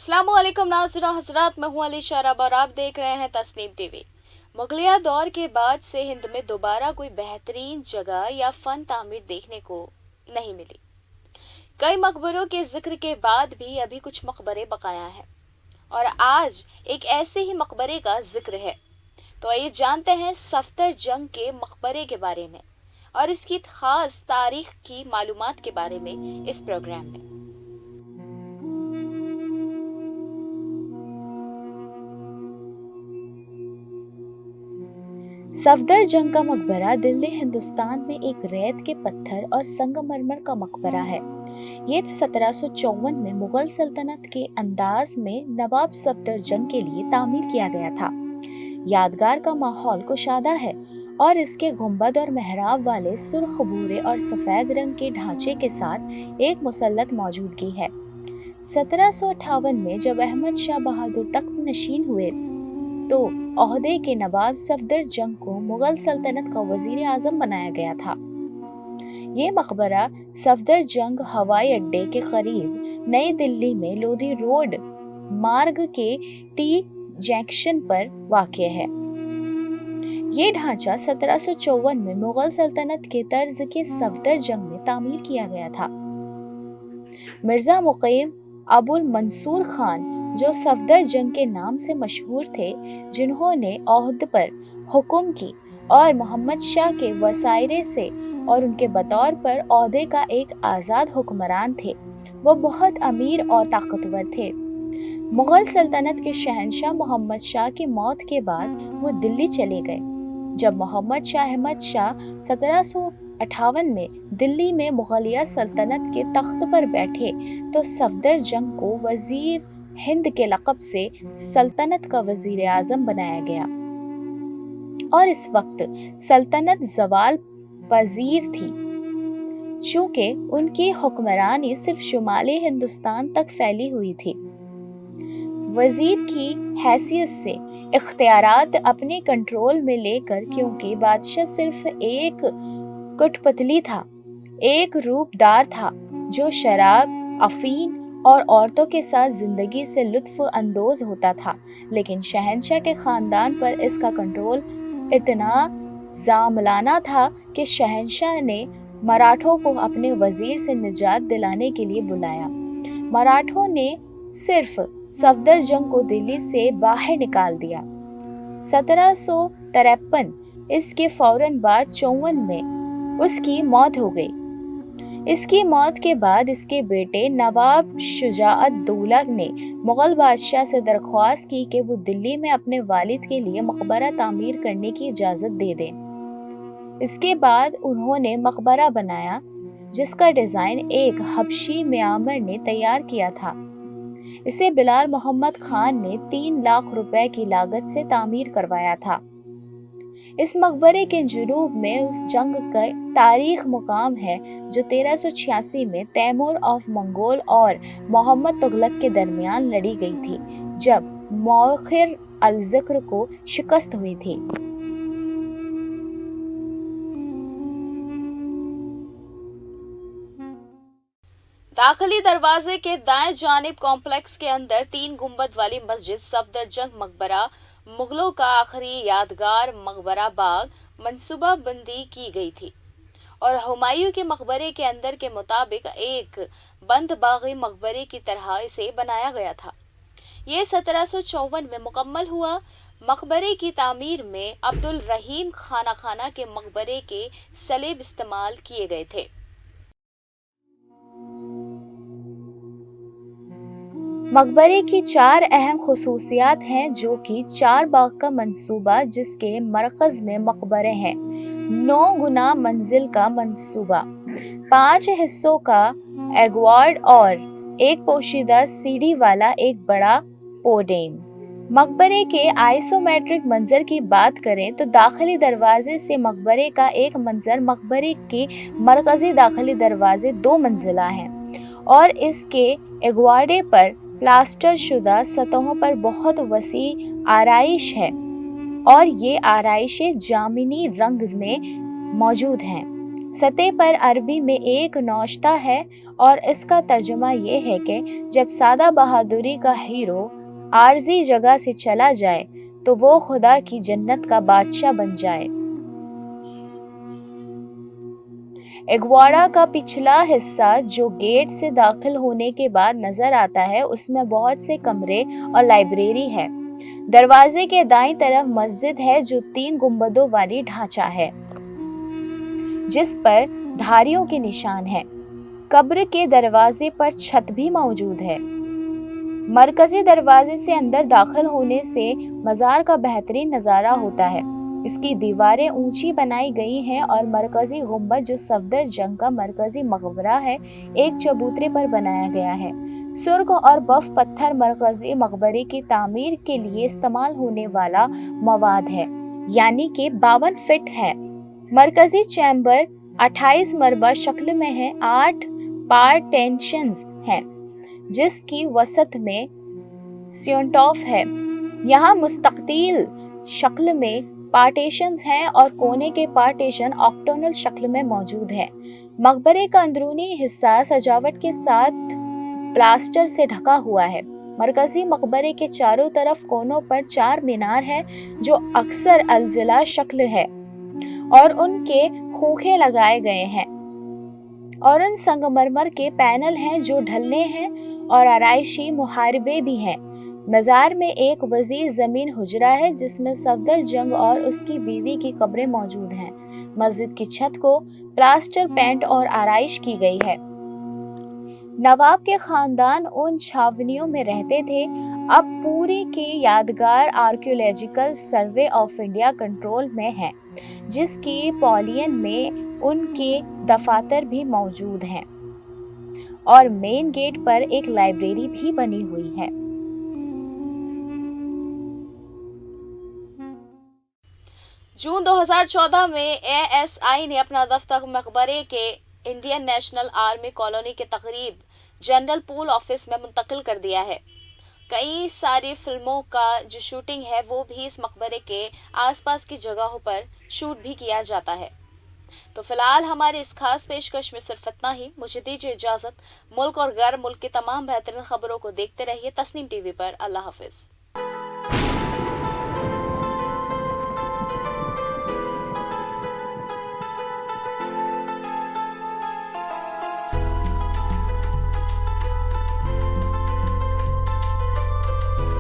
अस्सलाम वालेकुम नाज़रीन हज़रात, मैं हूँ अली शराब और आप देख रहे हैं तस्नीम टीवी। मुगलिया दौर के बाद से हिंद में दोबारा कोई बेहतरीन जगह या फन तामीर देखने को नहीं मिली। कई मकबरों के जिक्र के बाद भी अभी कुछ मकबरे बकाया हैं और आज एक ऐसे ही मकबरे का जिक्र है। तो आइए जानते हैं सफदर जंग के मकबरे के बारे में और इसकी खास तारीख की मालूमात के बारे में इस प्रोग्राम में। सफदर जंग का मकबरा दिल्ली हिंदुस्तान में एक रेत के पत्थर और संगमरमर का मकबरा है। ये 1754 में मुगल सल्तनत के अंदाज में नवाब सफदर जंग के लिए तामीर किया गया था। यादगार का माहौल कुशादा है और इसके गुंबद और मेहराब वाले सुर्ख भूरे और सफेद रंग के ढांचे के साथ एक मुसल्लत मौजूदगी है। 1758 में जब अहमद शाह बहादुर तख्त नशीन हुए तो ओहदे के नवाब सफदर जंग को मुगल सल्तनत का वजीर आजम बनाया गया था। ये मकबरा सफदर जंग हवाई अड्डे के करीब नई दिल्ली में लोधी रोड मार्ग के टी जंक्शन पर वाक़ है। ये ढांचा 1754 में मुगल सल्तनत के तर्ज के सफदर जंग में तामीर किया गया था। मिर्जा मुकीम अबुल मंसूर खान जो सफदर जंग के नाम से मशहूर थे, जिन्होंने ओहद पर हुक्म की और मोहम्मद शाह के वसायरे से और उनके बतौर पर ओहदे का एक आज़ाद हुक्मरान थे। वो बहुत अमीर और ताकतवर थे। मुगल सल्तनत के शहंशाह मोहम्मद शाह की मौत के बाद वो दिल्ली चले गए। जब मोहम्मद शाह अहमद शाह 1758 में दिल्ली में मुगलिया सल्तनत के तख्त पर बैठे तो सफदर जंग को वजीर हिंद के लक़ब से सल्तनत का वजीर आज़म बनाया गया और इस वक्त सल्तनत ज़वाल पजीर थी, चूँकि उनकी हुक्मरानी सिर्फ शुमाली हिंदुस्तान तक फैली हुई थी। वजीर की हैसियत से इख्तियारात अपने कंट्रोल में लेकर, क्योंकि बादशाह सिर्फ एक कठपुतली था, एक रूपदार था जो शराब, अफीम और औरतों के साथ जिंदगी से लुत्फ अंदोज होता था, लेकिन शहंशाह के खानदान पर इसका कंट्रोल इतना जामलाना था कि शहंशाह ने मराठों को अपने वजीर से निजात दिलाने के लिए बुलाया। मराठों ने सिर्फ सफदर जंग को दिल्ली से बाहर निकाल दिया। 1753 इसके फौरन बाद 54 में उसकी मौत हो गई। इसकी मौत के बाद इसके बेटे नवाब शुजाअत दौला ने मुगल बादशाह से दरख्वास्त की कि वो दिल्ली में अपने वालिद के लिए मकबरा तामीर करने की इजाज़त दे दें। इसके बाद उन्होंने मकबरा बनाया, जिसका डिज़ाइन एक हबशी म्यामर ने तैयार किया था। इसे बिलाल मोहम्मद खान ने 3 लाख रुपए की लागत से तामीर करवाया था। इस मकबरे के जुनूब में उस जंग का तारीख मुकाम है जो 1386 में तैमूर ऑफ मंगोल और मोहम्मद तुगलक के दरमियान लड़ी गई थी, जब मौखिर अल-ज़िक्र को शिकस्त हुई थी। दाखिली दरवाजे के दाएं जानिब कॉम्प्लेक्स के अंदर 3 गुंबद वाली मस्जिद सफदर जंग मकबरा, मुगलों का आखिरी यादगार मकबरा बाग मंसूबा बंदी की गई थी और हुमायूं के मकबरे के अंदर के मुताबिक एक बंद बागी मकबरे की तरह इसे बनाया गया था। ये 1754 में मुकम्मल हुआ। मकबरे की तामीर में अब्दुल रहीम खाना के मकबरे के सलेब इस्तेमाल किए गए थे। मकबरे की 4 अहम खसूसियात हैं, जो कि 4 बाग का मंसूबा जिसके मरकज़ में मकबरे हैं, 9 गुना मंजिल का मंसूबा, 5 हिस्सों का एगवार्ड और एक पोशीदा सीढ़ी वाला एक बड़ा पोडेम। मकबरे के आइसोमेट्रिक मंजर की बात करें तो दाखिली दरवाजे से मकबरे का एक मंजर, मकबरे के मरकज़ी दाखिली दरवाजे 2 मंजिला हैं और इसके एगवार्डे पर प्लास्टर शुदा सतहों पर बहुत वसी आराइश है और ये आराइशें जामिनी रंग में मौजूद हैं। सतह पर अरबी में एक नौश्ता है और इसका तर्जुमा ये है कि जब सादा बहादुरी का हीरो आरजी जगह से चला जाए तो वो खुदा की जन्नत का बादशाह बन जाए। एग्वाड़ा का पिछला हिस्सा जो गेट से दाखिल होने के बाद नजर आता है, उसमें बहुत से कमरे और लाइब्रेरी है। दरवाजे के दाईं तरफ मस्जिद है जो 3 गुंबदों वाली ढांचा है जिस पर धारियों के निशान हैं। कब्र के दरवाजे पर छत भी मौजूद है। मरकजी दरवाजे से अंदर दाखिल होने से मज़ार का बेहतरीन नज़ारा होता है। इसकी दीवारें ऊंची बनाई गई हैं और मरकजी गुंबद जो सफदर जंग का मरकजी मकबरा है, एक चबूतरे पर बनाया गया है। सुर्ख और बफ पत्थर मरकजी मकबरे की तामीर के लिए इस्तेमाल होने वाला मवाद है, यानी कि 52 फीट है। मरकजी चैम्बर 28 मरबा शक्ल में है। 8 पार्टेंशंस हैं जिसकी वसत में सियोंटॉफ है। यहाँ मुस्तकिल शक्ल में पार्टीशंस हैं और कोने के पार्टीशन ऑक्टोनल शक्ल में मौजूद है। मकबरे का अंदरूनी हिस्सा सजावट के साथ प्लास्टर से ढका हुआ है। मरकजी मकबरे के चारों तरफ कोनों पर 4 मीनार हैं जो अक्सर अलजिला शक्ल है और उनके खोखे लगाए गए हैं और उन संगमरमर के पैनल हैं जो ढलने हैं और आराइशी मुहारबे भी हैं। मज़ार में एक वसीअ ज़मीन हुजरा है जिसमें सफदर जंग और उसकी बीवी की कब्रें मौजूद हैं। मस्जिद की छत को प्लास्टर पेंट और आराइश की गई है। नवाब के खानदान उन छावनियों में रहते थे। अब पूरी की यादगार archaeological survey of India control में है, जिसकी पॉलियन में उनके दफातर भी मौजूद हैं और मेन गेट पर एक लाइब्रेरी भी बनी हुई है। जून 2014 में एएसआई ने अपना दफ्तर मकबरे के इंडियन नेशनल आर्मी कॉलोनी के तकरीब जनरल पूल ऑफिस में मुंतकिल कर दिया है। कई सारी फिल्मों का जो शूटिंग है वो भी इस मकबरे के आसपास की जगहों पर शूट भी किया जाता है। तो फिलहाल हमारी इस खास पेशकश में सिर्फ इतना ही। मुझे दीजिए इजाजत। मुल्क और गैर मुल्क की तमाम बेहतरीन खबरों को देखते रहिए तस्नीम टीवी पर। अल्लाह हाफिज।